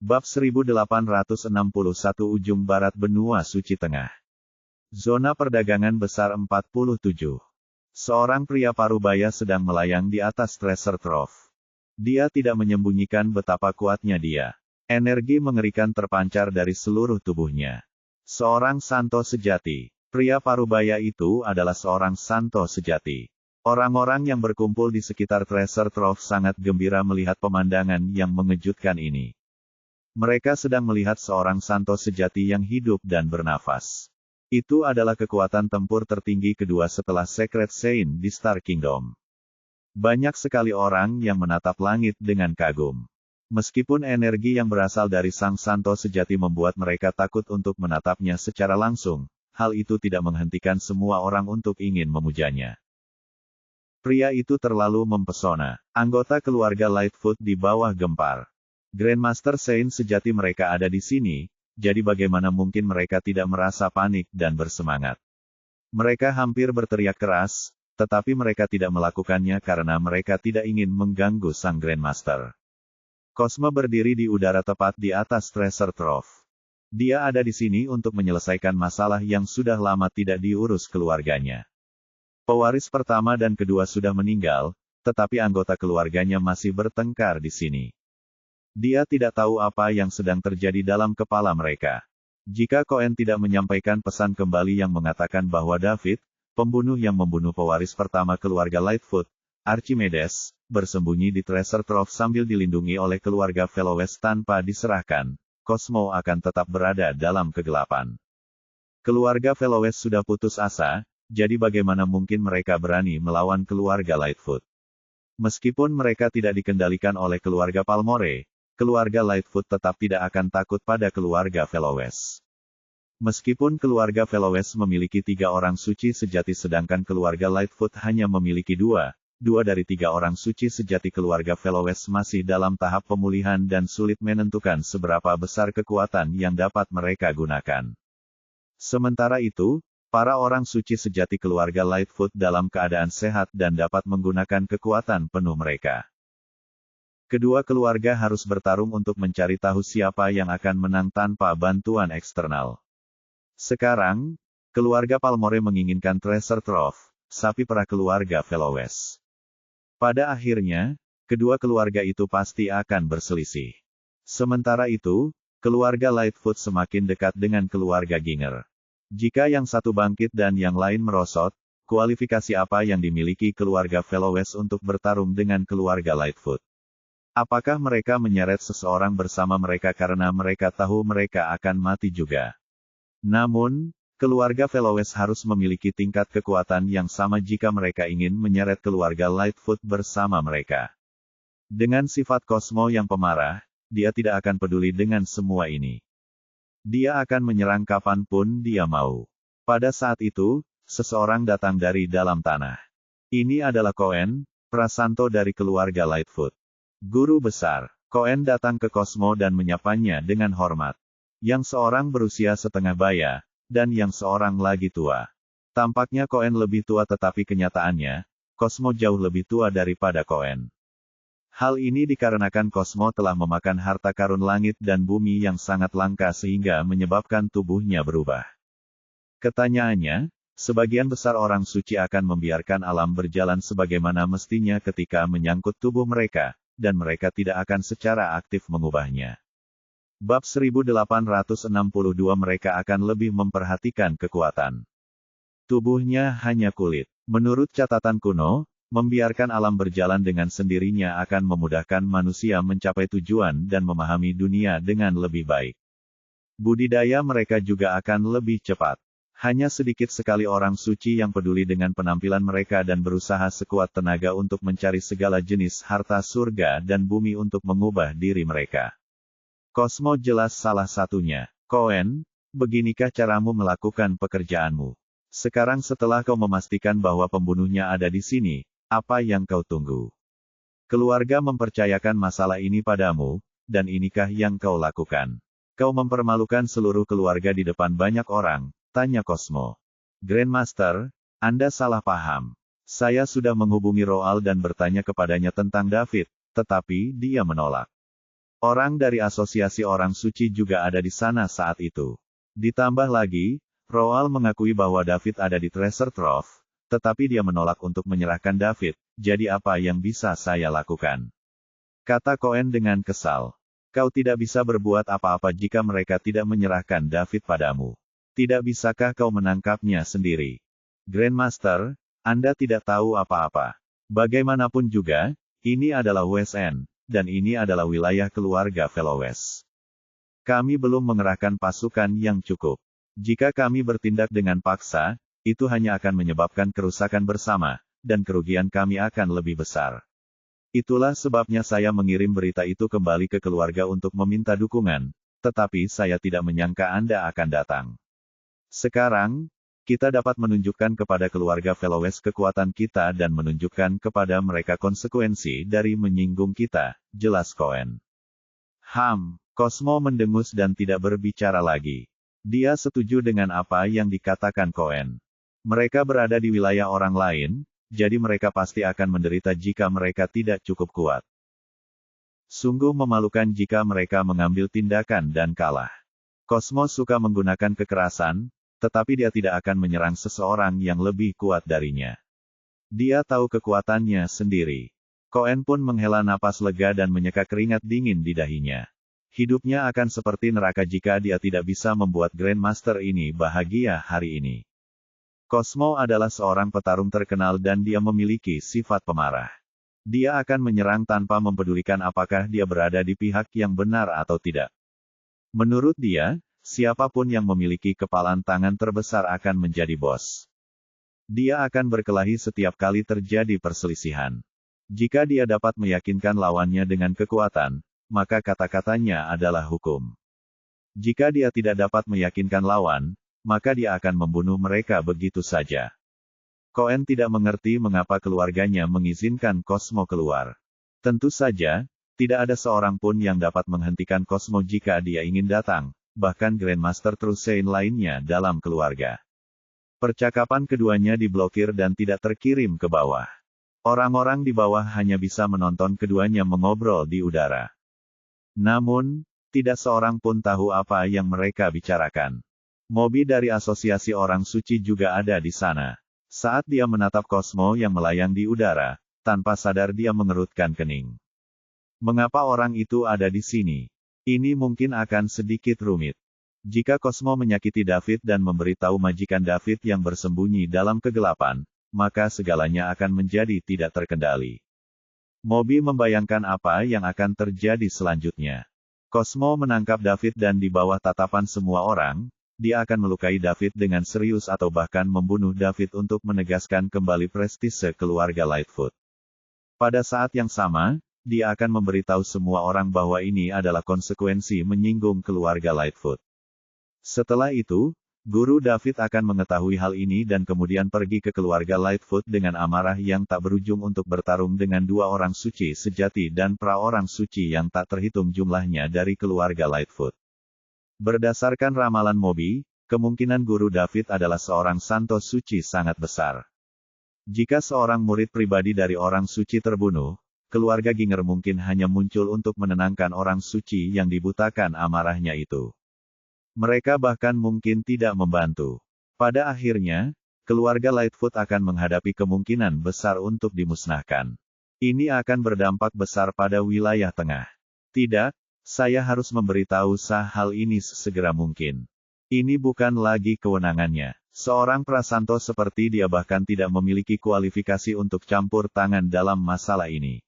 Bab 1861 Ujung Barat Benua Suci Tengah. Zona Perdagangan Besar 47. Seorang pria parubaya sedang melayang di atas treasure trove. Dia tidak menyembunyikan betapa kuatnya dia. Energi mengerikan terpancar dari seluruh tubuhnya. Seorang santo sejati. Pria parubaya itu adalah seorang santo sejati. Orang-orang yang berkumpul di sekitar treasure trove sangat gembira melihat pemandangan yang mengejutkan ini. Mereka sedang melihat seorang santo sejati yang hidup dan bernafas. Itu adalah kekuatan tempur tertinggi kedua setelah Secret Saint di Star Kingdom. Banyak sekali orang yang menatap langit dengan kagum. Meskipun energi yang berasal dari sang santo sejati membuat mereka takut untuk menatapnya secara langsung, hal itu tidak menghentikan semua orang untuk ingin memujanya. Pria itu terlalu mempesona. Anggota keluarga Lightfoot di bawah gempar. Grandmaster Saint sejati mereka ada di sini, jadi bagaimana mungkin mereka tidak merasa panik dan bersemangat. Mereka hampir berteriak keras, tetapi mereka tidak melakukannya karena mereka tidak ingin mengganggu sang Grandmaster. Cosmo berdiri di udara tepat di atas treasure trove. Dia ada di sini untuk menyelesaikan masalah yang sudah lama tidak diurus keluarganya. Pewaris pertama dan kedua sudah meninggal, tetapi anggota keluarganya masih bertengkar di sini. Dia tidak tahu apa yang sedang terjadi dalam kepala mereka. Jika Cohen tidak menyampaikan pesan kembali yang mengatakan bahwa David, pembunuh yang membunuh pewaris pertama keluarga Lightfoot, Archimedes, bersembunyi di treasure trove sambil dilindungi oleh keluarga Fellowes tanpa diserahkan, Cosmo akan tetap berada dalam kegelapan. Keluarga Fellowes sudah putus asa, jadi bagaimana mungkin mereka berani melawan keluarga Lightfoot? Meskipun mereka tidak dikendalikan oleh keluarga Palmore, keluarga Lightfoot tetap tidak akan takut pada keluarga Fellowes. Meskipun keluarga Fellowes memiliki 3 orang suci sejati sedangkan keluarga Lightfoot hanya memiliki 2 dari 3 orang suci sejati keluarga Fellowes masih dalam tahap pemulihan dan sulit menentukan seberapa besar kekuatan yang dapat mereka gunakan. Sementara itu, para orang suci sejati keluarga Lightfoot dalam keadaan sehat dan dapat menggunakan kekuatan penuh mereka. Kedua keluarga harus bertarung untuk mencari tahu siapa yang akan menang tanpa bantuan eksternal. Sekarang, keluarga Palmore menginginkan treasure trove, sapi perah keluarga Fellowes. Pada akhirnya, kedua keluarga itu pasti akan berselisih. Sementara itu, keluarga Lightfoot semakin dekat dengan keluarga Ginger. Jika yang satu bangkit dan yang lain merosot, kualifikasi apa yang dimiliki keluarga Fellowes untuk bertarung dengan keluarga Lightfoot? Apakah mereka menyeret seseorang bersama mereka karena mereka tahu mereka akan mati juga? Namun, keluarga Fellowes harus memiliki tingkat kekuatan yang sama jika mereka ingin menyeret keluarga Lightfoot bersama mereka. Dengan sifat Cosmo yang pemarah, dia tidak akan peduli dengan semua ini. Dia akan menyerang kapanpun dia mau. Pada saat itu, seseorang datang dari dalam tanah. Ini adalah Cohen, prasanto dari keluarga Lightfoot. Guru besar. Cohen datang ke Cosmo dan menyapanya dengan hormat. Yang seorang berusia setengah baya, dan yang seorang lagi tua. Tampaknya Cohen lebih tua tetapi kenyataannya, Cosmo jauh lebih tua daripada Cohen. Hal ini dikarenakan Cosmo telah memakan harta karun langit dan bumi yang sangat langka sehingga menyebabkan tubuhnya berubah. Ketanyaannya, sebagian besar orang suci akan membiarkan alam berjalan sebagaimana mestinya ketika menyangkut tubuh mereka, dan mereka tidak akan secara aktif mengubahnya. Bab 1862 mereka akan lebih memperhatikan kekuatan tubuhnya hanya kulit. Menurut catatan kuno, membiarkan alam berjalan dengan sendirinya akan memudahkan manusia mencapai tujuan dan memahami dunia dengan lebih baik. Budidaya mereka juga akan lebih cepat. Hanya sedikit sekali orang suci yang peduli dengan penampilan mereka dan berusaha sekuat tenaga untuk mencari segala jenis harta surga dan bumi untuk mengubah diri mereka. Cosmo jelas salah satunya. Cohen, beginikah caramu melakukan pekerjaanmu? Sekarang setelah kau memastikan bahwa pembunuhnya ada di sini, apa yang kau tunggu? Keluarga mempercayakan masalah ini padamu, dan inikah yang kau lakukan? Kau mempermalukan seluruh keluarga di depan banyak orang. Tanya Cosmo. Grandmaster, Anda salah paham. Saya sudah menghubungi Roald dan bertanya kepadanya tentang David, tetapi dia menolak. Orang dari asosiasi orang suci juga ada di sana saat itu. Ditambah lagi, Roald mengakui bahwa David ada di Treasure Trove, tetapi dia menolak untuk menyerahkan David, jadi apa yang bisa saya lakukan? Kata Cohen dengan kesal. Kau tidak bisa berbuat apa-apa jika mereka tidak menyerahkan David padamu. Tidak bisakah kau menangkapnya sendiri? Grandmaster, Anda tidak tahu apa-apa. Bagaimanapun juga, ini adalah West End, dan ini adalah wilayah keluarga Fellowes. Kami belum mengerahkan pasukan yang cukup. Jika kami bertindak dengan paksa, itu hanya akan menyebabkan kerusakan bersama, dan kerugian kami akan lebih besar. Itulah sebabnya saya mengirim berita itu kembali ke keluarga untuk meminta dukungan, tetapi saya tidak menyangka Anda akan datang. Sekarang, kita dapat menunjukkan kepada keluarga Fellowes kekuatan kita dan menunjukkan kepada mereka konsekuensi dari menyinggung kita, jelas Cohen. Cosmo mendengus dan tidak berbicara lagi. Dia setuju dengan apa yang dikatakan Cohen. Mereka berada di wilayah orang lain, jadi mereka pasti akan menderita jika mereka tidak cukup kuat. Sungguh memalukan jika mereka mengambil tindakan dan kalah. Cosmo suka menggunakan kekerasan, tetapi dia tidak akan menyerang seseorang yang lebih kuat darinya. Dia tahu kekuatannya sendiri. Cohen pun menghela napas lega dan menyeka keringat dingin di dahinya. Hidupnya akan seperti neraka jika dia tidak bisa membuat Grandmaster ini bahagia hari ini. Cosmo adalah seorang petarung terkenal dan dia memiliki sifat pemarah. Dia akan menyerang tanpa mempedulikan apakah dia berada di pihak yang benar atau tidak. Menurut dia, siapapun yang memiliki kepalan tangan terbesar akan menjadi bos. Dia akan berkelahi setiap kali terjadi perselisihan. Jika dia dapat meyakinkan lawannya dengan kekuatan, maka kata-katanya adalah hukum. Jika dia tidak dapat meyakinkan lawan, maka dia akan membunuh mereka begitu saja. Cohen tidak mengerti mengapa keluarganya mengizinkan Cosmo keluar. Tentu saja, tidak ada seorang pun yang dapat menghentikan Cosmo jika dia ingin datang, bahkan Grandmaster Trusein lainnya dalam keluarga. Percakapan keduanya diblokir dan tidak terkirim ke bawah. Orang-orang di bawah hanya bisa menonton keduanya mengobrol di udara. Namun, tidak seorang pun tahu apa yang mereka bicarakan. Moby dari Asosiasi Orang Suci juga ada di sana. Saat dia menatap Cosmo yang melayang di udara, tanpa sadar dia mengerutkan kening. Mengapa orang itu ada di sini? Ini mungkin akan sedikit rumit. Jika Cosmo menyakiti David dan memberitahu majikan David yang bersembunyi dalam kegelapan, maka segalanya akan menjadi tidak terkendali. Moby membayangkan apa yang akan terjadi selanjutnya. Cosmo menangkap David dan di bawah tatapan semua orang, dia akan melukai David dengan serius atau bahkan membunuh David untuk menegaskan kembali prestise keluarga Lightfoot. Pada saat yang sama, dia akan memberitahu semua orang bahwa ini adalah konsekuensi menyinggung keluarga Lightfoot. Setelah itu, Guru David akan mengetahui hal ini dan kemudian pergi ke keluarga Lightfoot dengan amarah yang tak berujung untuk bertarung dengan dua orang suci sejati dan pra-orang suci yang tak terhitung jumlahnya dari keluarga Lightfoot. Berdasarkan ramalan Moby, kemungkinan Guru David adalah seorang santo suci sangat besar. Jika seorang murid pribadi dari orang suci terbunuh, keluarga Ginger mungkin hanya muncul untuk menenangkan orang suci yang dibutakan amarahnya itu. Mereka bahkan mungkin tidak membantu. Pada akhirnya, keluarga Lightfoot akan menghadapi kemungkinan besar untuk dimusnahkan. Ini akan berdampak besar pada wilayah tengah. Tidak, saya harus memberitahu hal ini sesegera mungkin. Ini bukan lagi kewenangannya. Seorang prasanto seperti dia bahkan tidak memiliki kualifikasi untuk campur tangan dalam masalah ini.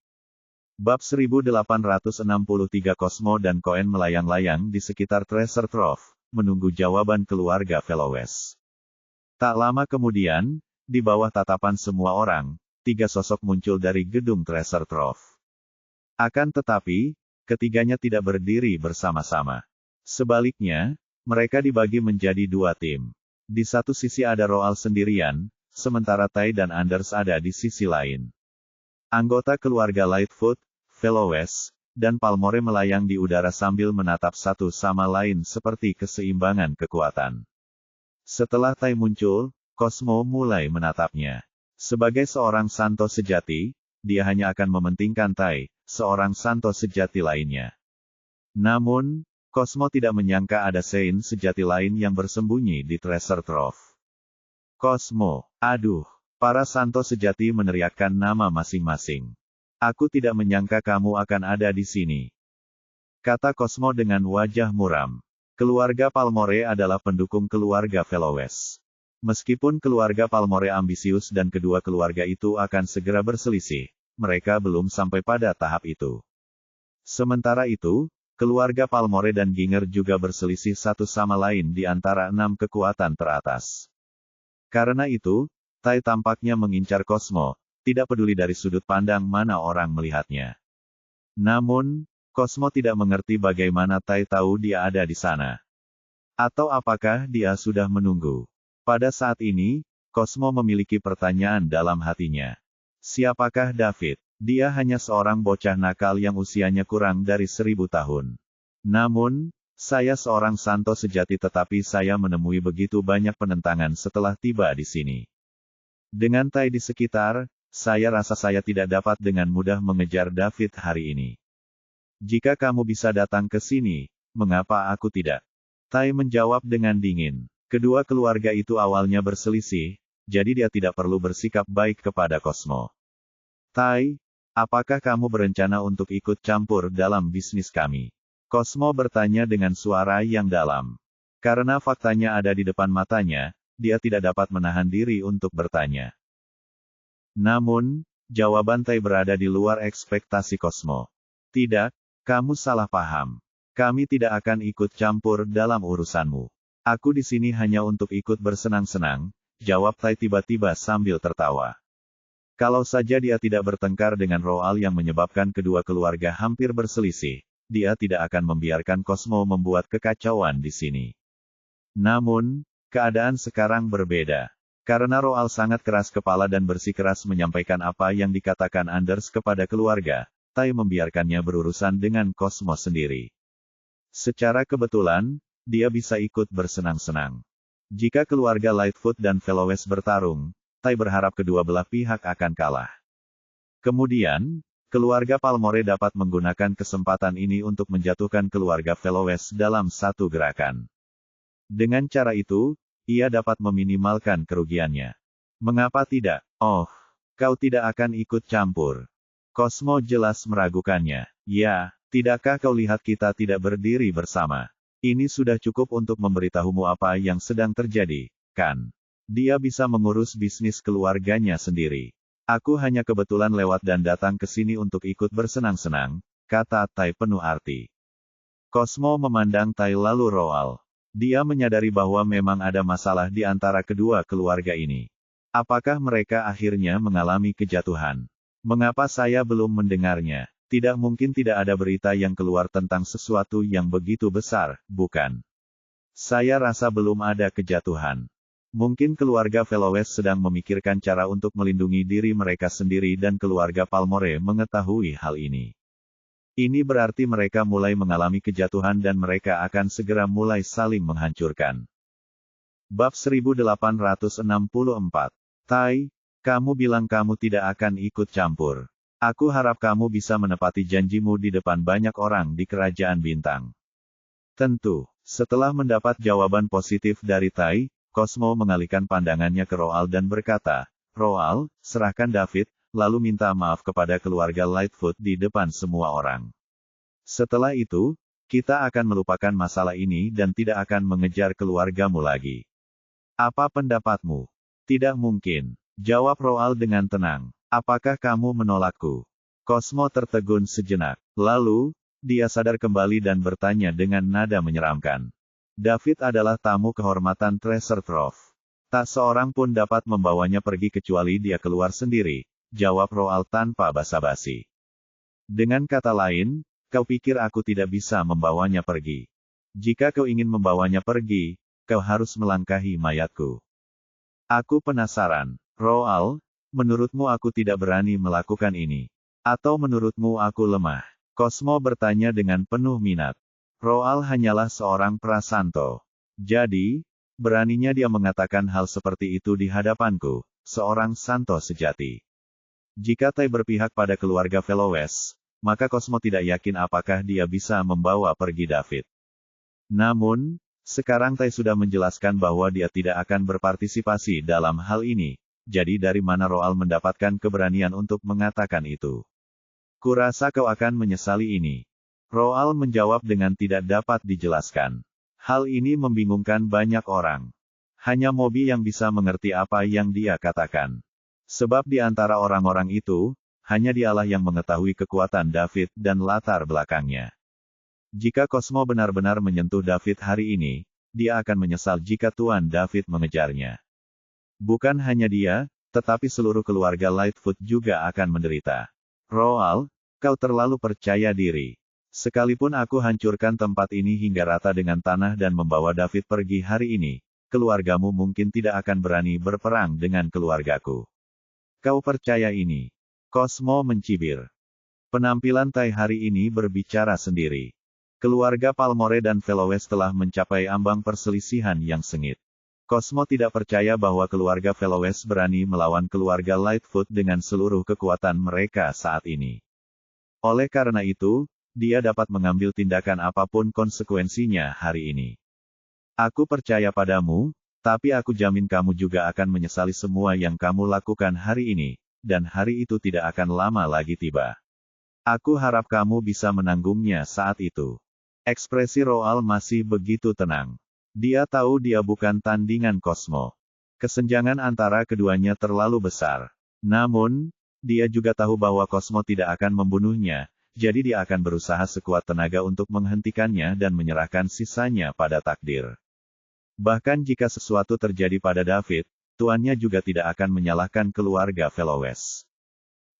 Bab 1863 Cosmo dan Cohen melayang-layang di sekitar Treasure Trove, menunggu jawaban keluarga Fellowes. Tak lama kemudian, di bawah tatapan semua orang, tiga sosok muncul dari gedung Treasure Trove. Akan tetapi, ketiganya tidak berdiri bersama-sama. Sebaliknya, mereka dibagi menjadi dua tim. Di satu sisi ada Roald sendirian, sementara Ty dan Anders ada di sisi lain. Anggota keluarga Lightfoot, Fellowes, dan Palmore melayang di udara sambil menatap satu sama lain seperti keseimbangan kekuatan. Setelah Ty muncul, Cosmo mulai menatapnya. Sebagai seorang santo sejati, dia hanya akan mementingkan Ty, seorang santo sejati lainnya. Namun, Cosmo tidak menyangka ada Sein sejati lain yang bersembunyi di Treasure Trove. Cosmo, aduh, para santo sejati meneriakkan nama masing-masing. Aku tidak menyangka kamu akan ada di sini, kata Cosmo dengan wajah muram. Keluarga Palmore adalah pendukung keluarga Fellowes. Meskipun keluarga Palmore ambisius dan kedua keluarga itu akan segera berselisih, mereka belum sampai pada tahap itu. Sementara itu, keluarga Palmore dan Ginger juga berselisih satu sama lain di antara 6 kekuatan teratas. Karena itu, Tai tampaknya mengincar Cosmo, tidak peduli dari sudut pandang mana orang melihatnya. Namun, Cosmo tidak mengerti bagaimana Tai tahu dia ada di sana. Atau apakah dia sudah menunggu. Pada saat ini, Cosmo memiliki pertanyaan dalam hatinya. Siapakah David? Dia hanya seorang bocah nakal yang usianya kurang dari 1000 tahun. Namun, saya seorang santo sejati tetapi saya menemui begitu banyak penentangan setelah tiba di sini. Dengan Tai di sekitar, saya rasa saya tidak dapat dengan mudah mengejar David hari ini. Jika kamu bisa datang ke sini, mengapa aku tidak? Tai menjawab dengan dingin. Kedua keluarga itu awalnya berselisih, jadi dia tidak perlu bersikap baik kepada Cosmo. Tai, apakah kamu berencana untuk ikut campur dalam bisnis kami? Cosmo bertanya dengan suara yang dalam. Karena faktanya ada di depan matanya, dia tidak dapat menahan diri untuk bertanya. Namun, jawaban Tai berada di luar ekspektasi Cosmo. Tidak, kamu salah paham. Kami tidak akan ikut campur dalam urusanmu. Aku di sini hanya untuk ikut bersenang-senang, jawab Tai tiba-tiba sambil tertawa. Kalau saja dia tidak bertengkar dengan Roal yang menyebabkan kedua keluarga hampir berselisih, dia tidak akan membiarkan Cosmo membuat kekacauan di sini. Namun, keadaan sekarang berbeda. Karena Roal sangat keras kepala dan bersikeras menyampaikan apa yang dikatakan Anders kepada keluarga, Tai membiarkannya berurusan dengan Cosmo sendiri. Secara kebetulan, dia bisa ikut bersenang-senang. Jika keluarga Lightfoot dan Fellowes bertarung, Tai berharap kedua belah pihak akan kalah. Kemudian, keluarga Palmore dapat menggunakan kesempatan ini untuk menjatuhkan keluarga Fellowes dalam satu gerakan. Dengan cara itu, ia dapat meminimalkan kerugiannya. Mengapa tidak? Oh, kau tidak akan ikut campur. Cosmo jelas meragukannya. Ya, tidakkah kau lihat kita tidak berdiri bersama? Ini sudah cukup untuk memberitahumu apa yang sedang terjadi, kan? Dia bisa mengurus bisnis keluarganya sendiri. Aku hanya kebetulan lewat dan datang ke sini untuk ikut bersenang-senang, kata Tai penuh arti. Cosmo memandang Tai lalu Roal. Dia menyadari bahwa memang ada masalah di antara kedua keluarga ini. Apakah mereka akhirnya mengalami kejatuhan? Mengapa saya belum mendengarnya? Tidak mungkin tidak ada berita yang keluar tentang sesuatu yang begitu besar, bukan? Saya rasa belum ada kejatuhan. Mungkin keluarga Fellowes sedang memikirkan cara untuk melindungi diri mereka sendiri dan keluarga Palmore mengetahui hal ini. Ini berarti mereka mulai mengalami kejatuhan dan mereka akan segera mulai saling menghancurkan. Bab 1864. Tai, kamu bilang kamu tidak akan ikut campur. Aku harap kamu bisa menepati janjimu di depan banyak orang di Kerajaan Bintang. Tentu, setelah mendapat jawaban positif dari Tai, Cosmo mengalihkan pandangannya ke Roal dan berkata, Roal, serahkan David, lalu minta maaf kepada keluarga Lightfoot di depan semua orang. Setelah itu, kita akan melupakan masalah ini dan tidak akan mengejar keluargamu lagi. Apa pendapatmu? Tidak mungkin, jawab Roal dengan tenang. Apakah kamu menolakku? Cosmo tertegun sejenak. Lalu, dia sadar kembali dan bertanya dengan nada menyeramkan. David adalah tamu kehormatan Treasure Trove. Tak seorang pun dapat membawanya pergi kecuali dia keluar sendiri, jawab Roal tanpa basa-basi. Dengan kata lain, kau pikir aku tidak bisa membawanya pergi? Jika kau ingin membawanya pergi, kau harus melangkahi mayatku. Aku penasaran, Roal, menurutmu aku tidak berani melakukan ini? Atau menurutmu aku lemah? Cosmo bertanya dengan penuh minat. Roal hanyalah seorang prasanto. Jadi, beraninya dia mengatakan hal seperti itu di hadapanku, seorang santo sejati. Jika Tai berpihak pada keluarga Fellowes, maka Cosmo tidak yakin apakah dia bisa membawa pergi David. Namun, sekarang Tai sudah menjelaskan bahwa dia tidak akan berpartisipasi dalam hal ini, jadi dari mana Roal mendapatkan keberanian untuk mengatakan itu? Kurasa kau akan menyesali ini. Roal menjawab dengan tidak dapat dijelaskan. Hal ini membingungkan banyak orang. Hanya Moby yang bisa mengerti apa yang dia katakan. Sebab di antara orang-orang itu, hanya dialah yang mengetahui kekuatan David dan latar belakangnya. Jika Cosmo benar-benar menyentuh David hari ini, dia akan menyesal jika Tuan David mengejarnya. Bukan hanya dia, tetapi seluruh keluarga Lightfoot juga akan menderita. Roal, kau terlalu percaya diri. Sekalipun aku hancurkan tempat ini hingga rata dengan tanah dan membawa David pergi hari ini, keluargamu mungkin tidak akan berani berperang dengan keluargaku. Kau percaya ini? Cosmo mencibir. Penampilan Tai hari ini berbicara sendiri. Keluarga Palmore dan Fellowes telah mencapai ambang perselisihan yang sengit. Cosmo tidak percaya bahwa keluarga Fellowes berani melawan keluarga Lightfoot dengan seluruh kekuatan mereka saat ini. Oleh karena itu, dia dapat mengambil tindakan apapun konsekuensinya hari ini. Aku percaya padamu, tapi aku jamin kamu juga akan menyesali semua yang kamu lakukan hari ini, dan hari itu tidak akan lama lagi tiba. Aku harap kamu bisa menanggungnya saat itu. Ekspresi Roal masih begitu tenang. Dia tahu dia bukan tandingan Cosmo. Kesenjangan antara keduanya terlalu besar. Namun, dia juga tahu bahwa Cosmo tidak akan membunuhnya, jadi dia akan berusaha sekuat tenaga untuk menghentikannya dan menyerahkan sisanya pada takdir. Bahkan jika sesuatu terjadi pada David, tuannya juga tidak akan menyalahkan keluarga Fellowes.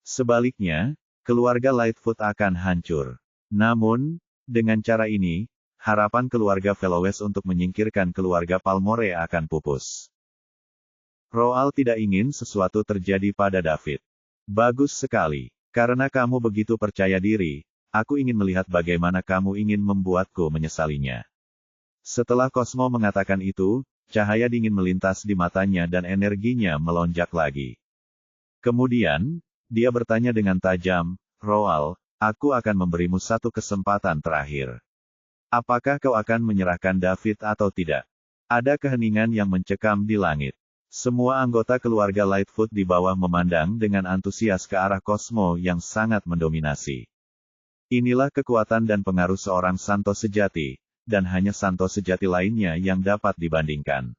Sebaliknya, keluarga Lightfoot akan hancur. Namun, dengan cara ini, harapan keluarga Fellowes untuk menyingkirkan keluarga Palmore akan pupus. Roal tidak ingin sesuatu terjadi pada David. Bagus sekali. Karena kamu begitu percaya diri, aku ingin melihat bagaimana kamu ingin membuatku menyesalinya. Setelah Cosmo mengatakan itu, cahaya dingin melintas di matanya dan energinya melonjak lagi. Kemudian, dia bertanya dengan tajam, Roal, aku akan memberimu satu kesempatan terakhir. Apakah kau akan menyerahkan David atau tidak? Ada keheningan yang mencekam di langit. Semua anggota keluarga Lightfoot di bawah memandang dengan antusias ke arah Cosmo yang sangat mendominasi. Inilah kekuatan dan pengaruh seorang Santo sejati, dan hanya Santo sejati lainnya yang dapat dibandingkan.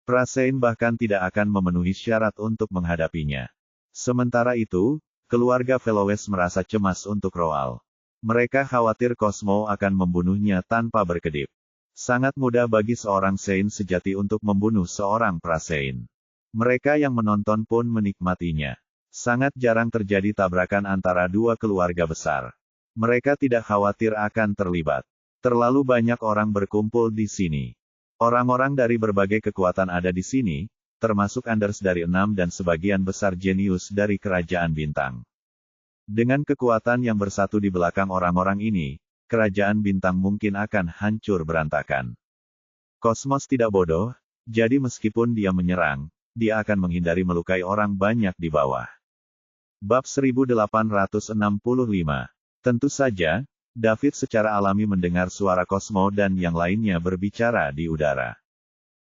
Prasein bahkan tidak akan memenuhi syarat untuk menghadapinya. Sementara itu, keluarga Fellowes merasa cemas untuk Roal. Mereka khawatir Cosmo akan membunuhnya tanpa berkedip. Sangat mudah bagi seorang Sein sejati untuk membunuh seorang Prasein. Mereka yang menonton pun menikmatinya. Sangat jarang terjadi tabrakan antara dua keluarga besar. Mereka tidak khawatir akan terlibat. Terlalu banyak orang berkumpul di sini. Orang-orang dari berbagai kekuatan ada di sini, termasuk Anders dari 6 dan sebagian besar jenius dari Kerajaan Bintang. Dengan kekuatan yang bersatu di belakang orang-orang ini, Kerajaan Bintang mungkin akan hancur berantakan. Cosmos tidak bodoh, jadi meskipun dia menyerang, dia akan menghindari melukai orang banyak di bawah. Bab 1865. Tentu saja, David secara alami mendengar suara Cosmo dan yang lainnya berbicara di udara.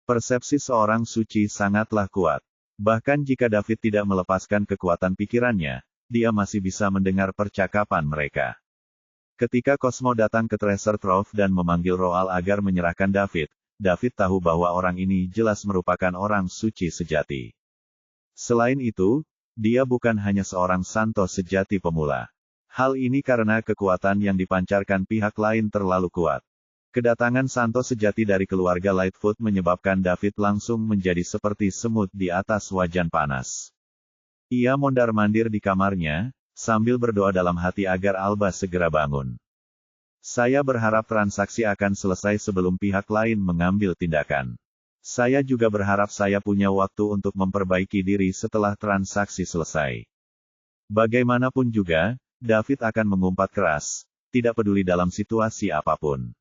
Persepsi seorang suci sangatlah kuat. Bahkan jika David tidak melepaskan kekuatan pikirannya, dia masih bisa mendengar percakapan mereka. Ketika Cosmo datang ke Treasure Trove dan memanggil Roal agar menyerahkan David, David tahu bahwa orang ini jelas merupakan orang suci sejati. Selain itu, dia bukan hanya seorang Santo sejati pemula. Hal ini karena kekuatan yang dipancarkan pihak lain terlalu kuat. Kedatangan Santo sejati dari keluarga Lightfoot menyebabkan David langsung menjadi seperti semut di atas wajan panas. Ia mondar-mandir di kamarnya, sambil berdoa dalam hati agar Alba segera bangun. Saya berharap transaksi akan selesai sebelum pihak lain mengambil tindakan. Saya juga berharap saya punya waktu untuk memperbaiki diri setelah transaksi selesai. Bagaimanapun juga, David akan mengumpat keras, tidak peduli dalam situasi apapun.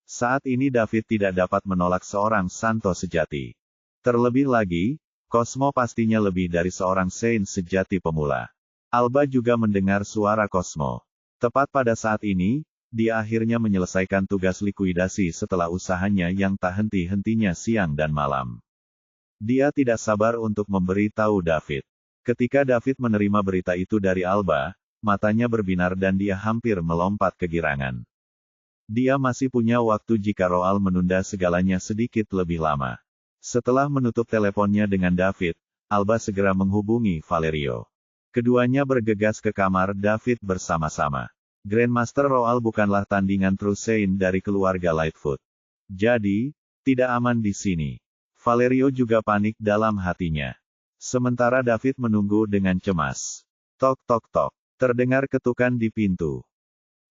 Saat ini David tidak dapat menolak seorang Santo sejati. Terlebih lagi, Cosmo pastinya lebih dari seorang Saint sejati pemula. Alba juga mendengar suara Cosmo. Tepat pada saat ini, dia akhirnya menyelesaikan tugas likuidasi setelah usahanya yang tak henti-hentinya siang dan malam. Dia tidak sabar untuk memberi tahu David. Ketika David menerima berita itu dari Alba, matanya berbinar dan dia hampir melompat kegirangan. Dia masih punya waktu jika Roald menunda segalanya sedikit lebih lama. Setelah menutup teleponnya dengan David, Alba segera menghubungi Valerio. Keduanya bergegas ke kamar David bersama-sama. Grandmaster Roald bukanlah tandingan Trusein dari keluarga Lightfoot. Jadi, tidak aman di sini. Valerio juga panik dalam hatinya. Sementara David menunggu dengan cemas. Tok tok tok. Terdengar ketukan di pintu.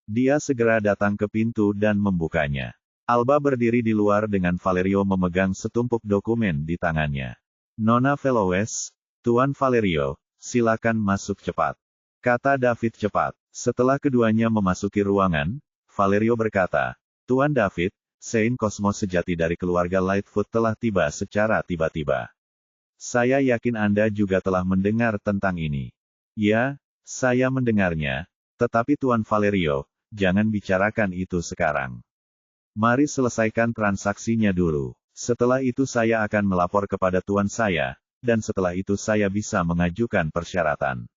Dia segera datang ke pintu dan membukanya. Alba berdiri di luar dengan Valerio memegang setumpuk dokumen di tangannya. Nona Velowes, Tuan Valerio, silakan masuk cepat. Kata David cepat. Setelah keduanya memasuki ruangan, Valerio berkata, Tuan David, Saint Cosmo sejati dari keluarga Lightfoot telah tiba secara tiba-tiba. Saya yakin Anda juga telah mendengar tentang ini. Ya, saya mendengarnya, tetapi Tuan Valerio, jangan bicarakan itu sekarang. Mari selesaikan transaksinya dulu. Setelah itu saya akan melapor kepada tuan saya, dan setelah itu saya bisa mengajukan persyaratan.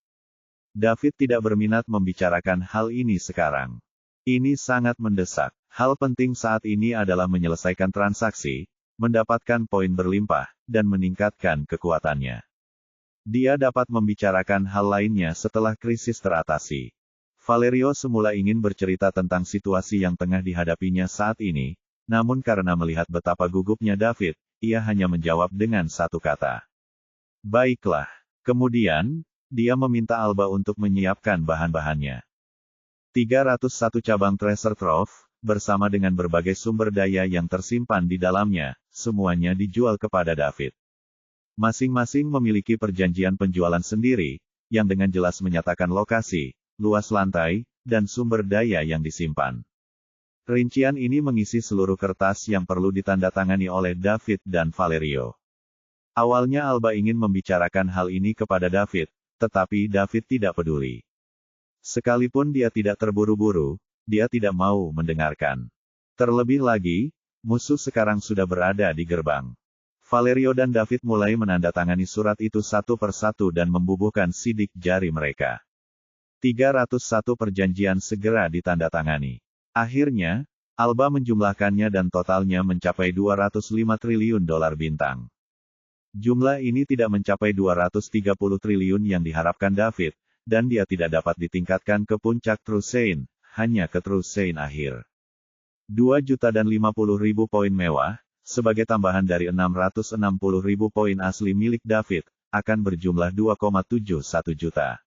David tidak berminat membicarakan hal ini sekarang. Ini sangat mendesak. Hal penting saat ini adalah menyelesaikan transaksi, mendapatkan poin berlimpah, dan meningkatkan kekuatannya. Dia dapat membicarakan hal lainnya setelah krisis teratasi. Valerio semula ingin bercerita tentang situasi yang tengah dihadapinya saat ini, namun karena melihat betapa gugupnya David, ia hanya menjawab dengan satu kata. Baiklah. Kemudian, dia meminta Alba untuk menyiapkan bahan-bahannya. 301 cabang treasure trove, bersama dengan berbagai sumber daya yang tersimpan di dalamnya, semuanya dijual kepada David. Masing-masing memiliki perjanjian penjualan sendiri, yang dengan jelas menyatakan lokasi, luas lantai, dan sumber daya yang disimpan. Rincian ini mengisi seluruh kertas yang perlu ditandatangani oleh David dan Valerio. Awalnya Alba ingin membicarakan hal ini kepada David, tetapi David tidak peduli. Sekalipun dia tidak terburu-buru, dia tidak mau mendengarkan. Terlebih lagi, musuh sekarang sudah berada di gerbang. Valerio dan David mulai menandatangani surat itu satu persatu dan membubuhkan sidik jari mereka. 301 perjanjian segera ditandatangani. Akhirnya, Alba menjumlahkannya dan totalnya mencapai 205 triliun dolar bintang. Jumlah ini tidak mencapai 230 triliun yang diharapkan David, dan dia tidak dapat ditingkatkan ke puncak Trusein, hanya ke Trusein akhir. 2.050.000 poin mewah, sebagai tambahan dari 660.000 poin asli milik David, akan berjumlah 2,71 juta.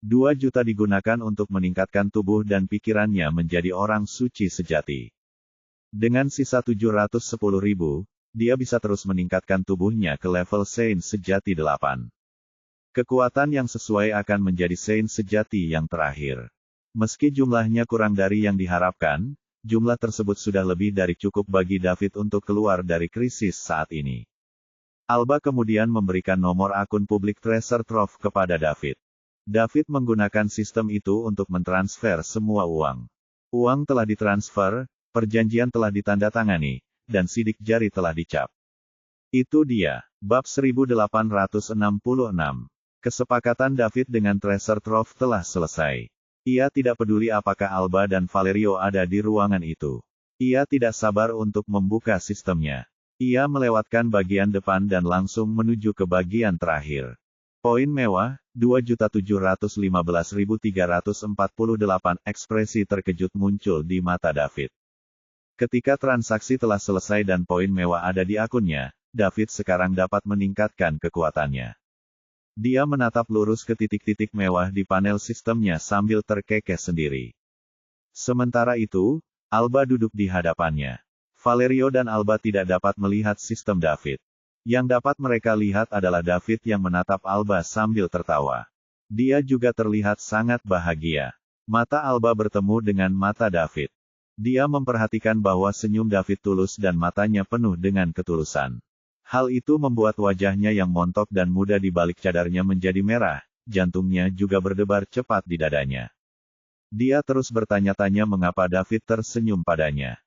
2 juta digunakan untuk meningkatkan tubuh dan pikirannya menjadi orang suci sejati. Dengan sisa 710.000, dia bisa terus meningkatkan tubuhnya ke level Saint sejati 8. Kekuatan yang sesuai akan menjadi Saint sejati yang terakhir. Meski jumlahnya kurang dari yang diharapkan, jumlah tersebut sudah lebih dari cukup bagi David untuk keluar dari krisis saat ini. Alba kemudian memberikan nomor akun publik Treasure Trove kepada David. David menggunakan sistem itu untuk mentransfer semua uang. Uang telah ditransfer, perjanjian telah ditandatangani, dan sidik jari telah dicap. Itu dia, bab 1866. Kesepakatan David dengan Treasure Trove telah selesai. Ia tidak peduli apakah Alba dan Valerio ada di ruangan itu. Ia tidak sabar untuk membuka sistemnya. Ia melewatkan bagian depan dan langsung menuju ke bagian terakhir. Poin mewah, 2.715.348 ekspresi terkejut muncul di mata David. Ketika transaksi telah selesai dan poin mewah ada di akunnya, David sekarang dapat meningkatkan kekuatannya. Dia menatap lurus ke titik-titik mewah di panel sistemnya sambil terkekeh sendiri. Sementara itu, Alba duduk di hadapannya. Valerio dan Alba tidak dapat melihat sistem David. Yang dapat mereka lihat adalah David yang menatap Alba sambil tertawa. Dia juga terlihat sangat bahagia. Mata Alba bertemu dengan mata David. Dia memperhatikan bahwa senyum David tulus dan matanya penuh dengan ketulusan. Hal itu membuat wajahnya yang montok dan muda di balik cadarnya menjadi merah, jantungnya juga berdebar cepat di dadanya. Dia terus bertanya-tanya mengapa David tersenyum padanya.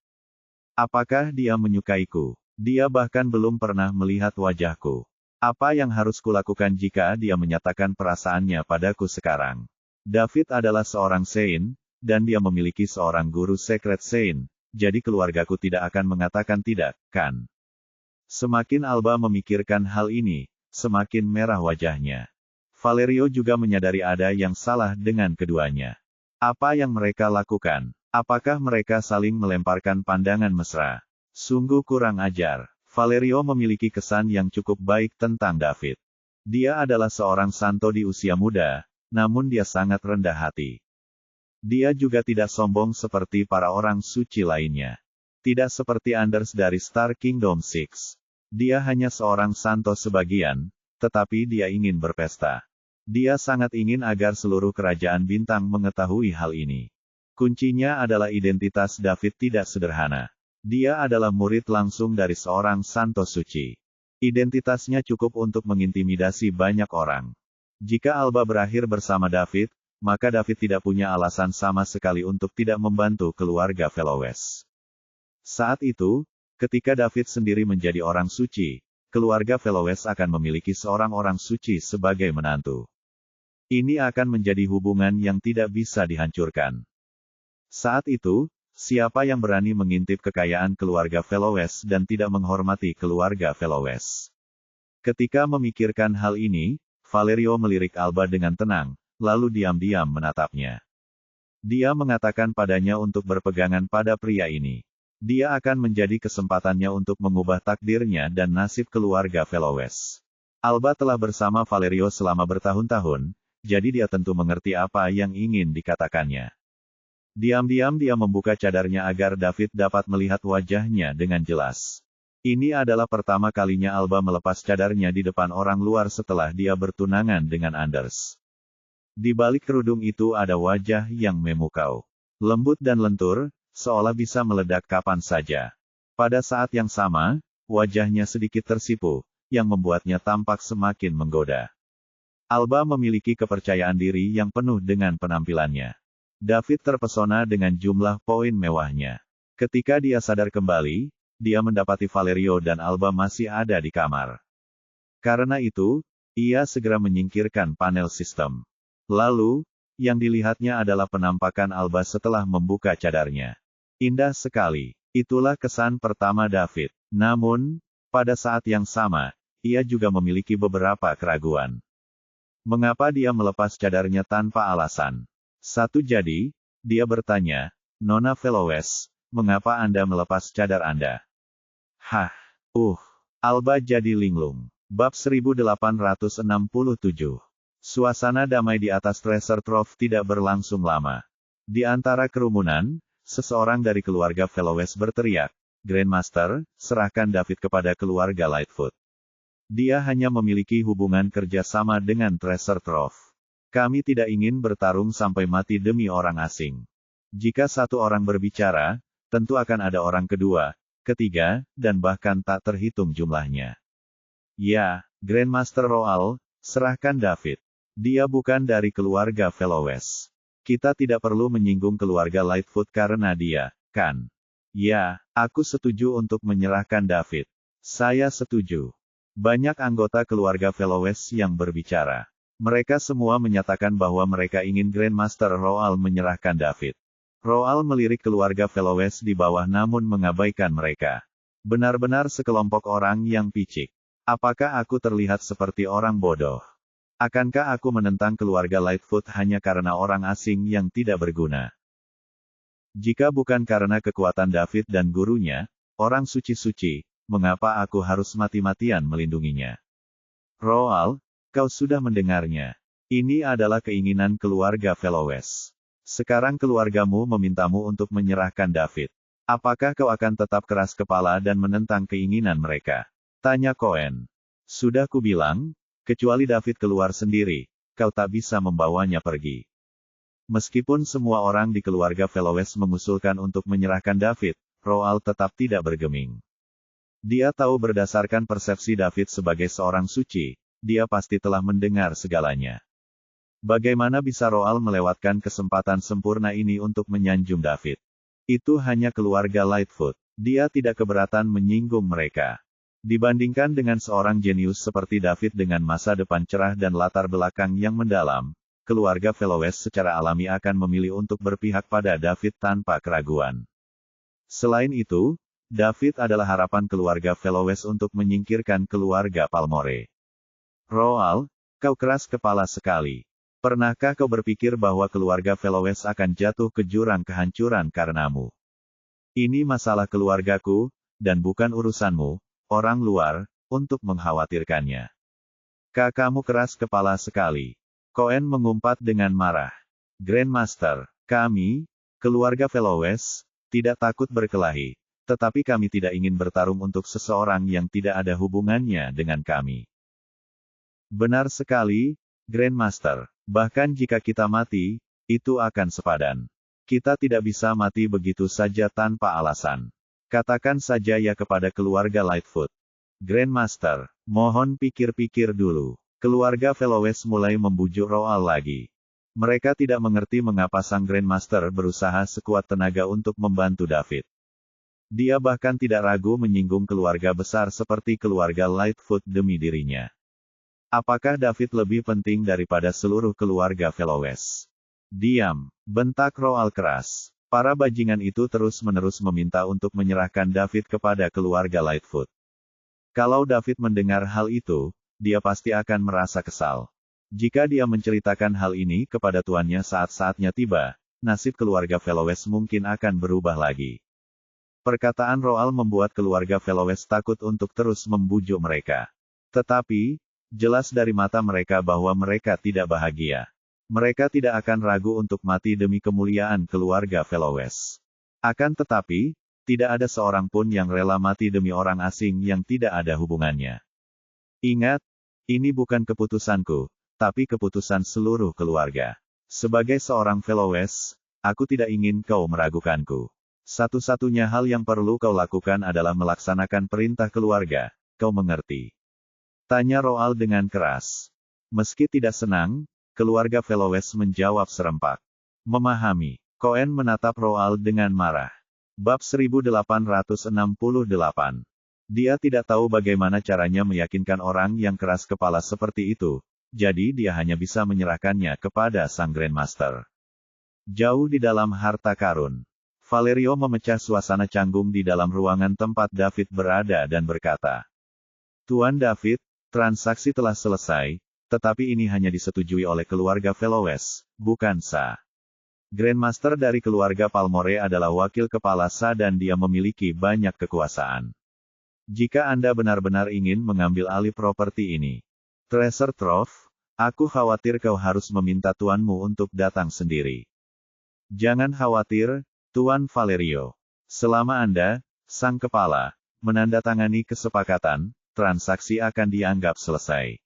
Apakah dia menyukaiku? Dia bahkan belum pernah melihat wajahku. Apa yang harus kulakukan jika dia menyatakan perasaannya padaku sekarang? David adalah seorang Saint, dan dia memiliki seorang guru Secret Saint, jadi keluargaku tidak akan mengatakan tidak, kan? Semakin Alba memikirkan hal ini, semakin merah wajahnya. Valerio juga menyadari ada yang salah dengan keduanya. Apa yang mereka lakukan? Apakah mereka saling melemparkan pandangan mesra? Sungguh kurang ajar. Valerio memiliki kesan yang cukup baik tentang David. Dia adalah seorang santo di usia muda, namun dia sangat rendah hati. Dia juga tidak sombong seperti para orang suci lainnya. Tidak seperti Anders dari Star Kingdom 6. Dia hanya seorang santo sebagian, tetapi dia ingin berpesta. Dia sangat ingin agar seluruh kerajaan bintang mengetahui hal ini. Kuncinya adalah identitas David tidak sederhana. Dia adalah murid langsung dari seorang santo suci. Identitasnya cukup untuk mengintimidasi banyak orang. Jika Alba berakhir bersama David, maka David tidak punya alasan sama sekali untuk tidak membantu keluarga Fellowes. Saat itu, ketika David sendiri menjadi orang suci, keluarga Fellowes akan memiliki seorang orang suci sebagai menantu. Ini akan menjadi hubungan yang tidak bisa dihancurkan. Saat itu, siapa yang berani mengintip kekayaan keluarga Fellowes dan tidak menghormati keluarga Fellowes? Ketika memikirkan hal ini, Valerio melirik Alba dengan tenang, lalu diam-diam menatapnya. Dia mengatakan padanya untuk berpegangan pada pria ini. Dia akan menjadi kesempatannya untuk mengubah takdirnya dan nasib keluarga Fellowes. Alba telah bersama Valerio selama bertahun-tahun, jadi dia tentu mengerti apa yang ingin dikatakannya. Diam-diam dia membuka cadarnya agar David dapat melihat wajahnya dengan jelas. Ini adalah pertama kalinya Alba melepas cadarnya di depan orang luar setelah dia bertunangan dengan Anders. Di balik kerudung itu ada wajah yang memukau. Lembut dan lentur, seolah bisa meledak kapan saja. Pada saat yang sama, wajahnya sedikit tersipu, yang membuatnya tampak semakin menggoda. Alba memiliki kepercayaan diri yang penuh dengan penampilannya. David terpesona dengan jumlah poin mewahnya. Ketika dia sadar kembali, dia mendapati Valerio dan Alba masih ada di kamar. Karena itu, ia segera menyingkirkan panel sistem. Lalu, yang dilihatnya adalah penampakan Alba setelah membuka cadarnya. Indah sekali. Itulah kesan pertama David. Namun, pada saat yang sama, ia juga memiliki beberapa keraguan. Mengapa dia melepas cadarnya tanpa alasan? Jadi, dia bertanya, Nona Fellowes, mengapa Anda melepas cadar Anda? Hah, Alba jadi linglung. Bab 1867. Suasana damai di atas Treasure Trove tidak berlangsung lama. Di antara kerumunan, seseorang dari keluarga Fellowes berteriak, Grandmaster, serahkan David kepada keluarga Lightfoot. Dia hanya memiliki hubungan kerja sama dengan Treasure Trove. Kami tidak ingin bertarung sampai mati demi orang asing. Jika satu orang berbicara, tentu akan ada orang kedua, ketiga, dan bahkan tak terhitung jumlahnya. Ya, Grandmaster Roal, serahkan David. Dia bukan dari keluarga Fellowes. Kita tidak perlu menyinggung keluarga Lightfoot karena dia, kan? Ya, aku setuju untuk menyerahkan David. Saya setuju. Banyak anggota keluarga Fellowes yang berbicara. Mereka semua menyatakan bahwa mereka ingin Grandmaster Roal menyerahkan David. Roal melirik keluarga Fellowes di bawah namun mengabaikan mereka. Benar-benar sekelompok orang yang picik. Apakah aku terlihat seperti orang bodoh? Akankah aku menentang keluarga Lightfoot hanya karena orang asing yang tidak berguna? Jika bukan karena kekuatan David dan gurunya, orang suci-suci, mengapa aku harus mati-matian melindunginya? Roal, kau sudah mendengarnya. Ini adalah keinginan keluarga Fellowes. Sekarang keluargamu memintamu untuk menyerahkan David. Apakah kau akan tetap keras kepala dan menentang keinginan mereka? Tanya Cohen. Sudah kubilang, kecuali David keluar sendiri, kau tak bisa membawanya pergi. Meskipun semua orang di keluarga Fellowes mengusulkan untuk menyerahkan David, Roal tetap tidak bergeming. Dia tahu berdasarkan persepsi David sebagai seorang suci, dia pasti telah mendengar segalanya. Bagaimana bisa Roald melewatkan kesempatan sempurna ini untuk menyanjung David? Itu hanya keluarga Lightfoot. Dia tidak keberatan menyinggung mereka. Dibandingkan dengan seorang jenius seperti David dengan masa depan cerah dan latar belakang yang mendalam, keluarga Fellowes secara alami akan memilih untuk berpihak pada David tanpa keraguan. Selain itu, David adalah harapan keluarga Fellowes untuk menyingkirkan keluarga Palmore. Roald, kau keras kepala sekali. Pernahkah kau berpikir bahwa keluarga Fellowes akan jatuh ke jurang kehancuran karenamu? Ini masalah keluargaku, dan bukan urusanmu, orang luar, untuk mengkhawatirkannya. Kakakmu keras kepala sekali. Cohen mengumpat dengan marah. Grandmaster, kami, keluarga Fellowes, tidak takut berkelahi, tetapi kami tidak ingin bertarung untuk seseorang yang tidak ada hubungannya dengan kami. Benar sekali, Grandmaster. Bahkan jika kita mati, itu akan sepadan. Kita tidak bisa mati begitu saja tanpa alasan. Katakan saja ya kepada keluarga Lightfoot. Grandmaster, mohon pikir-pikir dulu. Keluarga Fellowes mulai membujuk Roald lagi. Mereka tidak mengerti mengapa sang Grandmaster berusaha sekuat tenaga untuk membantu David. Dia bahkan tidak ragu menyinggung keluarga besar seperti keluarga Lightfoot demi dirinya. Apakah David lebih penting daripada seluruh keluarga Fellowes? Diam, bentak Roald keras. Para bajingan itu terus-menerus meminta untuk menyerahkan David kepada keluarga Lightfoot. Kalau David mendengar hal itu, dia pasti akan merasa kesal. Jika dia menceritakan hal ini kepada tuannya saat-saatnya tiba, nasib keluarga Fellowes mungkin akan berubah lagi. Perkataan Roald membuat keluarga Fellowes takut untuk terus membujuk mereka. Tetapi, jelas dari mata mereka bahwa mereka tidak bahagia. Mereka tidak akan ragu untuk mati demi kemuliaan keluarga Fellowes. Akan tetapi, tidak ada seorang pun yang rela mati demi orang asing yang tidak ada hubungannya. Ingat, ini bukan keputusanku, tapi keputusan seluruh keluarga. Sebagai seorang Fellowes, aku tidak ingin kau meragukanku. Satu-satunya hal yang perlu kau lakukan adalah melaksanakan perintah keluarga, kau mengerti? Tanya Roald dengan keras. Meski tidak senang, keluarga Fellowes menjawab serempak. Memahami. Cohen menatap Roald dengan marah. Bab 1868. Dia tidak tahu bagaimana caranya meyakinkan orang yang keras kepala seperti itu, jadi dia hanya bisa menyerahkannya kepada sang Grandmaster. Jauh di dalam harta karun. Valerio memecah suasana canggung di dalam ruangan tempat David berada dan berkata, Tuan David, transaksi telah selesai, tetapi ini hanya disetujui oleh keluarga Fellowes, bukan SA. Grandmaster dari keluarga Palmore adalah wakil kepala SA dan dia memiliki banyak kekuasaan. Jika Anda benar-benar ingin mengambil alih properti ini, Treasure Trove, aku khawatir kau harus meminta tuanmu untuk datang sendiri. Jangan khawatir, Tuan Valerio. Selama Anda, sang kepala, menandatangani kesepakatan, transaksi akan dianggap selesai.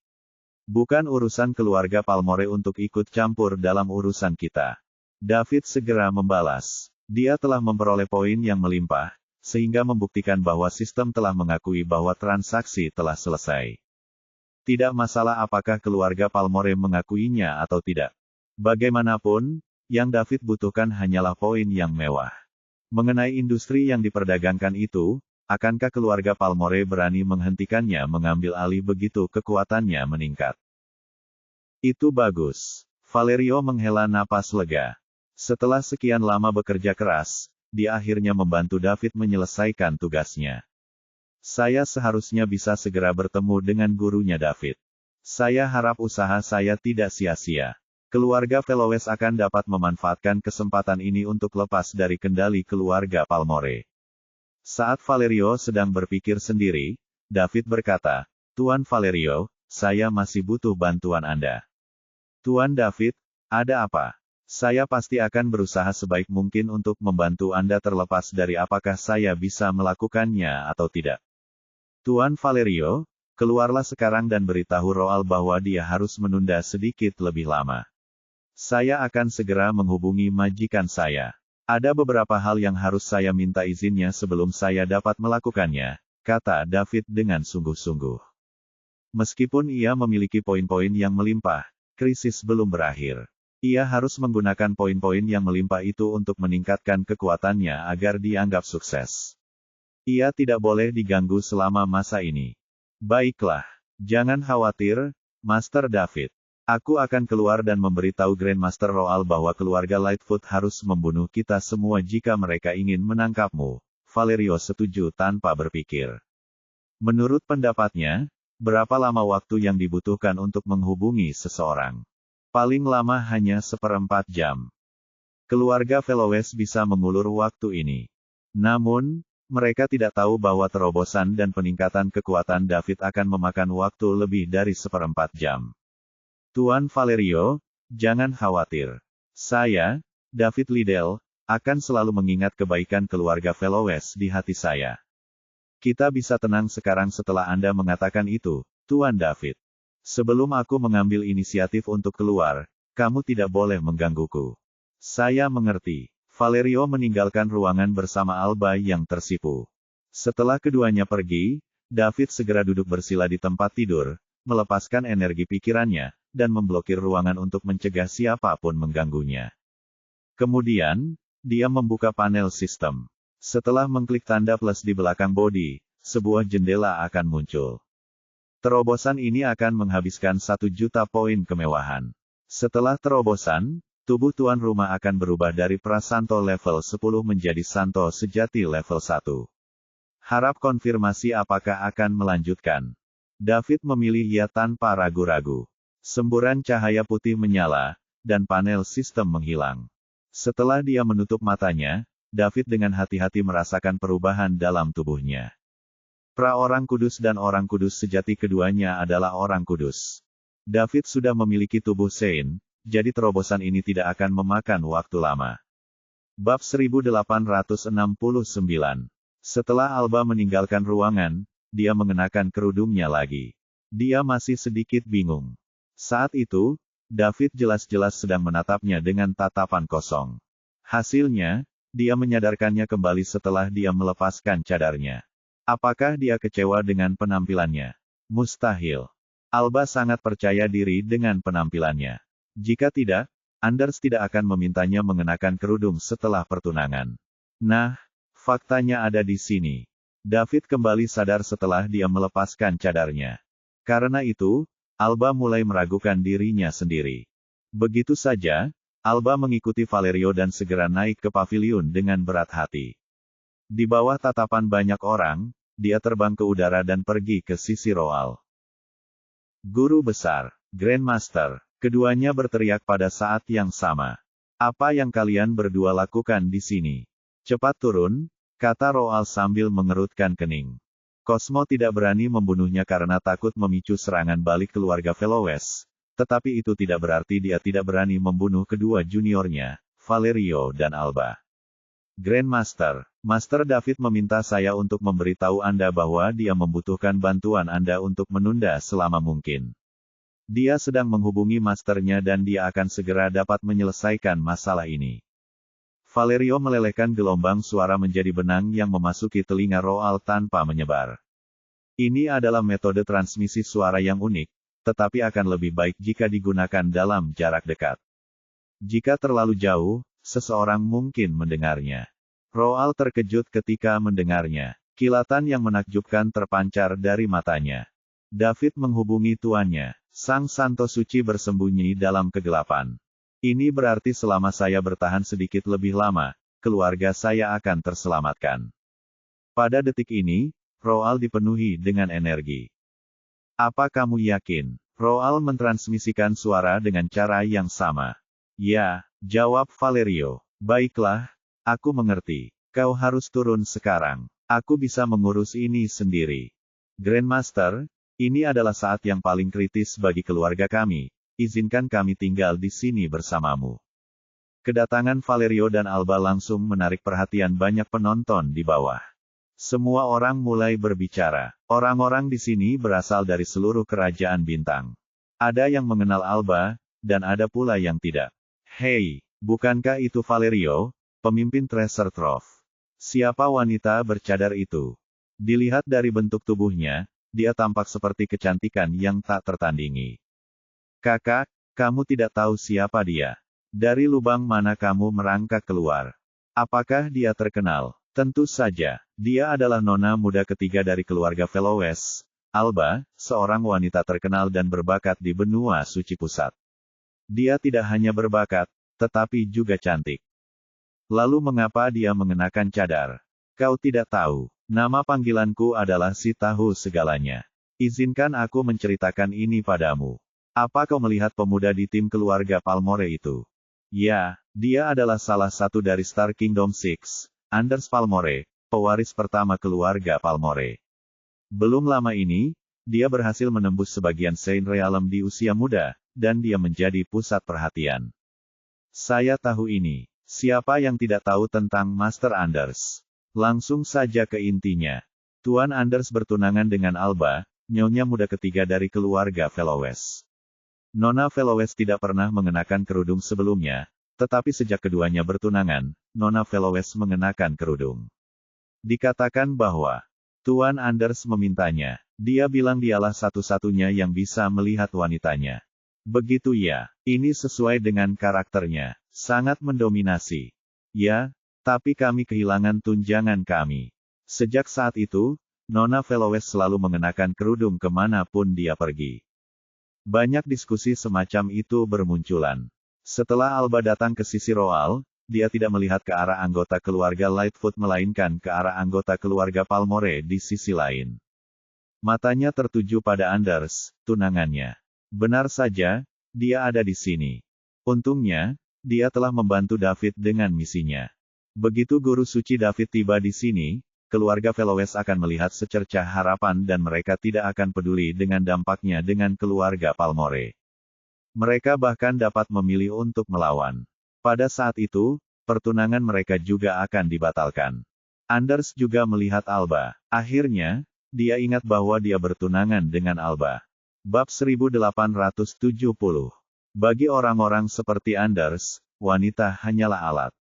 Bukan urusan keluarga Palmore untuk ikut campur dalam urusan kita. David segera membalas. Dia telah memperoleh poin yang melimpah, sehingga membuktikan bahwa sistem telah mengakui bahwa transaksi telah selesai. Tidak masalah apakah keluarga Palmore mengakuinya atau tidak. Bagaimanapun, yang David butuhkan hanyalah poin yang mewah. Mengenai industri yang diperdagangkan itu, akankah keluarga Palmore berani menghentikannya mengambil alih begitu kekuatannya meningkat? Itu bagus. Valerio menghela napas lega. Setelah sekian lama bekerja keras, dia akhirnya membantu David menyelesaikan tugasnya. Saya seharusnya bisa segera bertemu dengan gurunya David. Saya harap usaha saya tidak sia-sia. Keluarga Fellowes akan dapat memanfaatkan kesempatan ini untuk lepas dari kendali keluarga Palmore. Saat Valerio sedang berpikir sendiri, David berkata, Tuan Valerio, saya masih butuh bantuan Anda. Tuan David, ada apa? Saya pasti akan berusaha sebaik mungkin untuk membantu Anda terlepas dari apakah saya bisa melakukannya atau tidak. Tuan Valerio, keluarlah sekarang dan beritahu Roald bahwa dia harus menunda sedikit lebih lama. Saya akan segera menghubungi majikan saya. Ada beberapa hal yang harus saya minta izinnya sebelum saya dapat melakukannya, kata David dengan sungguh-sungguh. Meskipun ia memiliki poin-poin yang melimpah, krisis belum berakhir. Ia harus menggunakan poin-poin yang melimpah itu untuk meningkatkan kekuatannya agar dianggap sukses. Ia tidak boleh diganggu selama masa ini. Baiklah, jangan khawatir, Master David. Aku akan keluar dan memberitahu Grandmaster Roal bahwa keluarga Lightfoot harus membunuh kita semua jika mereka ingin menangkapmu. Valerio setuju tanpa berpikir. Menurut pendapatnya, berapa lama waktu yang dibutuhkan untuk menghubungi seseorang? Paling lama hanya 1/4 jam. Keluarga Velowes bisa mengulur waktu ini. Namun, mereka tidak tahu bahwa terobosan dan peningkatan kekuatan David akan memakan waktu lebih dari 1/4 jam. Tuan Valerio, jangan khawatir. Saya, David Liddell, akan selalu mengingat kebaikan keluarga Velowes di hati saya. Kita bisa tenang sekarang setelah Anda mengatakan itu, Tuan David. Sebelum aku mengambil inisiatif untuk keluar, kamu tidak boleh menggangguku. Saya mengerti. Valerio meninggalkan ruangan bersama Alba yang tersipu. Setelah keduanya pergi, David segera duduk bersila di tempat tidur, melepaskan energi pikirannya, dan memblokir ruangan untuk mencegah siapapun mengganggunya. Kemudian, dia membuka panel sistem. Setelah mengklik tanda plus di belakang bodi, sebuah jendela akan muncul. Terobosan ini akan menghabiskan 1 juta poin kemewahan. Setelah terobosan, tubuh tuan rumah akan berubah dari prasanto level 10 menjadi santo sejati level 1. Harap konfirmasi apakah akan melanjutkan. David memilih ya tanpa ragu-ragu. Semburan cahaya putih menyala, dan panel sistem menghilang. Setelah dia menutup matanya, David dengan hati-hati merasakan perubahan dalam tubuhnya. Pra-orang kudus dan orang kudus sejati keduanya adalah orang kudus. David sudah memiliki tubuh Saint, jadi terobosan ini tidak akan memakan waktu lama. Bab 1869. Setelah Alba meninggalkan ruangan, dia mengenakan kerudungnya lagi. Dia masih sedikit bingung. Saat itu, David jelas-jelas sedang menatapnya dengan tatapan kosong. Hasilnya, dia menyadarkannya kembali setelah dia melepaskan cadarnya. Apakah dia kecewa dengan penampilannya? Mustahil. Alba sangat percaya diri dengan penampilannya. Jika tidak, Anders tidak akan memintanya mengenakan kerudung setelah pertunangan. Nah, faktanya ada di sini. David kembali sadar setelah dia melepaskan cadarnya. Karena itu, Alba mulai meragukan dirinya sendiri. Begitu saja, Alba mengikuti Valerio dan segera naik ke pavilion dengan berat hati. Di bawah tatapan banyak orang, dia terbang ke udara dan pergi ke sisi Roal. Guru besar, Grandmaster, keduanya berteriak pada saat yang sama. Apa yang kalian berdua lakukan di sini? Cepat turun, kata Roal sambil mengerutkan kening. Cosmo tidak berani membunuhnya karena takut memicu serangan balik keluarga Velowes, tetapi itu tidak berarti dia tidak berani membunuh kedua juniornya, Valerio dan Alba. Grandmaster, Master David meminta saya untuk memberitahu Anda bahwa dia membutuhkan bantuan Anda untuk menunda selama mungkin. Dia sedang menghubungi masternya dan dia akan segera dapat menyelesaikan masalah ini. Valerio melelehkan gelombang suara menjadi benang yang memasuki telinga Roal tanpa menyebar. Ini adalah metode transmisi suara yang unik, tetapi akan lebih baik jika digunakan dalam jarak dekat. Jika terlalu jauh, seseorang mungkin mendengarnya. Roal terkejut ketika mendengarnya. Kilatan yang menakjubkan terpancar dari matanya. David menghubungi tuannya. Sang Santo Suci bersembunyi dalam kegelapan. Ini berarti selama saya bertahan sedikit lebih lama, keluarga saya akan terselamatkan. Pada detik ini, Roal dipenuhi dengan energi. Apa kamu yakin? Roal mentransmisikan suara dengan cara yang sama. Ya, jawab Valerio. Baiklah, aku mengerti. Kau harus turun sekarang. Aku bisa mengurus ini sendiri. Grandmaster, ini adalah saat yang paling kritis bagi keluarga kami. Izinkan kami tinggal di sini bersamamu. Kedatangan Valerio dan Alba langsung menarik perhatian banyak penonton di bawah. Semua orang mulai berbicara. Orang-orang di sini berasal dari seluruh kerajaan bintang. Ada yang mengenal Alba, dan ada pula yang tidak. Hei, bukankah itu Valerio, pemimpin Treasure Trove? Siapa wanita bercadar itu? Dilihat dari bentuk tubuhnya, dia tampak seperti kecantikan yang tak tertandingi. Kakak, Kamu tidak tahu siapa dia. Dari lubang mana kamu merangkak keluar? Apakah dia terkenal? Tentu saja, dia adalah nona muda ketiga dari keluarga Velowes, Alba, seorang wanita terkenal dan berbakat di benua suci pusat. Dia tidak hanya berbakat, tetapi juga cantik. Lalu mengapa dia mengenakan cadar? Kau tidak tahu. Nama panggilanku adalah si tahu segalanya. Izinkan aku menceritakan ini padamu. Apa kau melihat pemuda di tim keluarga Palmore itu? Ya, dia adalah salah satu dari Star Kingdom 6, Anders Palmore, pewaris pertama keluarga Palmore. Belum lama ini, dia berhasil menembus sebagian Saint Realm di usia muda, dan dia menjadi pusat perhatian. Saya tahu ini. Siapa yang tidak tahu tentang Master Anders? Langsung saja ke intinya. Tuan Anders bertunangan dengan Alba, nyonya muda ketiga dari keluarga Velowes. Nona Velowes tidak pernah mengenakan kerudung sebelumnya, tetapi sejak keduanya bertunangan, Nona Velowes mengenakan kerudung. Dikatakan bahwa Tuan Anders memintanya. Dia bilang dialah satu-satunya yang bisa melihat wanitanya. Begitu ya, ini sesuai dengan karakternya, sangat mendominasi. Ya, tapi kami kehilangan tunjangan kami. Sejak saat itu, Nona Velowes selalu mengenakan kerudung kemanapun dia pergi. Banyak diskusi semacam itu bermunculan. Setelah Alba datang ke sisi Roal, dia tidak melihat ke arah anggota keluarga Lightfoot melainkan ke arah anggota keluarga Palmore di sisi lain. Matanya tertuju pada Anders, tunangannya. Benar saja, dia ada di sini. Untungnya, dia telah membantu David dengan misinya. Begitu guru suci David tiba di sini, keluarga Velowes akan melihat secercah harapan dan mereka tidak akan peduli dengan dampaknya dengan keluarga Palmore. Mereka bahkan dapat memilih untuk melawan. Pada saat itu, pertunangan mereka juga akan dibatalkan. Anders juga melihat Alba. Akhirnya, dia ingat bahwa dia bertunangan dengan Alba. Bab 1870. Bagi orang-orang seperti Anders, wanita hanyalah alat.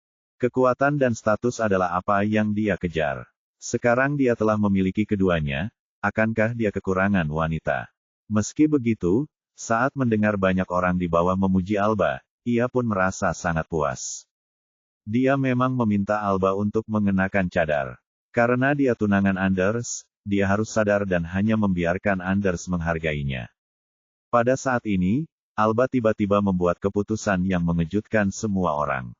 Kekuatan dan status adalah apa yang dia kejar. Sekarang dia telah memiliki keduanya, akankah dia kekurangan wanita? Meski begitu, saat mendengar banyak orang di bawah memuji Alba, ia pun merasa sangat puas. Dia memang meminta Alba untuk mengenakan cadar. Karena dia tunangan Anders, dia harus sadar dan hanya membiarkan Anders menghargainya. Pada saat ini, Alba tiba-tiba membuat keputusan yang mengejutkan semua orang.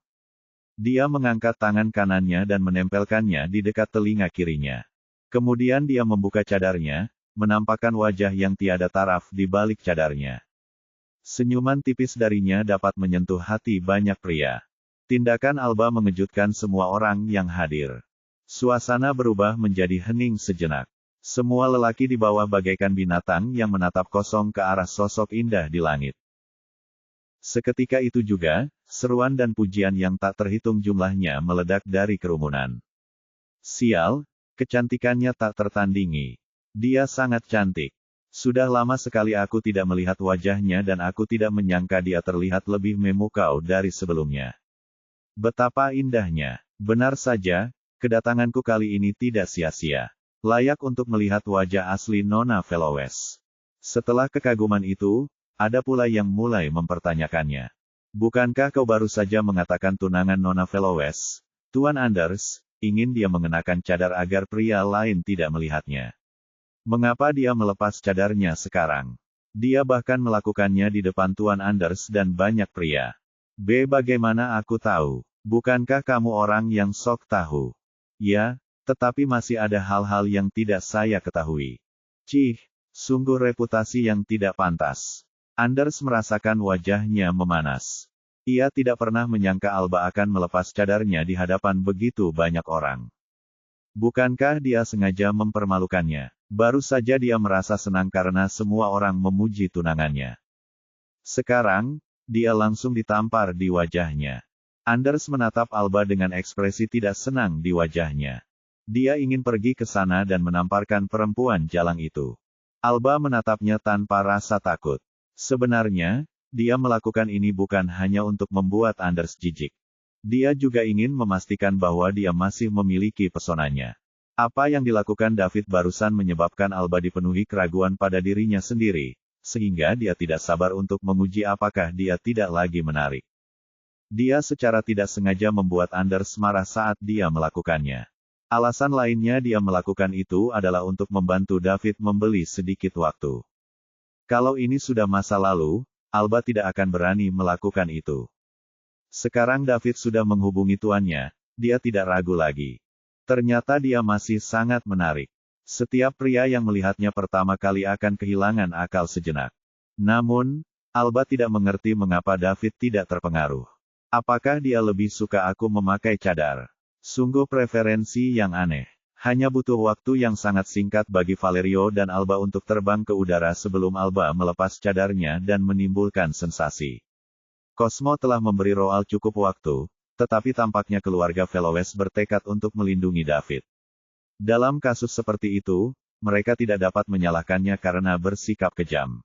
Dia mengangkat tangan kanannya dan menempelkannya di dekat telinga kirinya. Kemudian dia membuka cadarnya, menampakkan wajah yang tiada taraf di balik cadarnya. Senyuman tipis darinya dapat menyentuh hati banyak pria. Tindakan Alba mengejutkan semua orang yang hadir. Suasana berubah menjadi hening sejenak. Semua lelaki di bawah bagaikan binatang yang menatap kosong ke arah sosok indah di langit. Seketika itu juga, seruan dan pujian yang tak terhitung jumlahnya meledak dari kerumunan. Sial, kecantikannya tak tertandingi. Dia sangat cantik. Sudah lama sekali aku tidak melihat wajahnya dan aku tidak menyangka dia terlihat lebih memukau dari sebelumnya. Betapa indahnya. Benar saja, kedatanganku kali ini tidak sia-sia. Layak untuk melihat wajah asli Nona Velowes. Setelah kekaguman itu, ada pula yang mulai mempertanyakannya. Bukankah kau baru saja mengatakan tunangan Nona Velowes? Tuan Anders, ingin dia mengenakan cadar agar pria lain tidak melihatnya. Mengapa dia melepas cadarnya sekarang? Dia bahkan melakukannya di depan Tuan Anders dan banyak pria. Bagaimana aku tahu? Bukankah kamu orang yang sok tahu? Ya, tetapi masih ada hal-hal yang tidak saya ketahui. Cih, sungguh reputasi yang tidak pantas. Anders merasakan wajahnya memanas. Ia tidak pernah menyangka Alba akan melepas cadarnya di hadapan begitu banyak orang. Bukankah dia sengaja mempermalukannya? Baru saja dia merasa senang karena semua orang memuji tunangannya. Sekarang, dia langsung ditampar di wajahnya. Anders menatap Alba dengan ekspresi tidak senang di wajahnya. Dia ingin pergi ke sana dan menamparkan perempuan jalang itu. Alba menatapnya tanpa rasa takut. Sebenarnya, dia melakukan ini bukan hanya untuk membuat Anders jijik. Dia juga ingin memastikan bahwa dia masih memiliki pesonanya. Apa yang dilakukan David barusan menyebabkan Alba dipenuhi keraguan pada dirinya sendiri, sehingga dia tidak sabar untuk menguji apakah dia tidak lagi menarik. Dia secara tidak sengaja membuat Anders marah saat dia melakukannya. Alasan lainnya dia melakukan itu adalah untuk membantu David membeli sedikit waktu. Kalau ini sudah masa lalu, Alba tidak akan berani melakukan itu. Sekarang David sudah menghubungi tuannya, dia tidak ragu lagi. Ternyata dia masih sangat menarik. Setiap pria yang melihatnya pertama kali akan kehilangan akal sejenak. Namun, Alba tidak mengerti mengapa David tidak terpengaruh. Apakah dia lebih suka aku memakai cadar? Sungguh preferensi yang aneh. Hanya butuh waktu yang sangat singkat bagi Valerio dan Alba untuk terbang ke udara sebelum Alba melepas cadarnya dan menimbulkan sensasi. Cosmo telah memberi Roald cukup waktu, tetapi tampaknya keluarga Veloes bertekad untuk melindungi David. Dalam kasus seperti itu, mereka tidak dapat menyalahkannya karena bersikap kejam.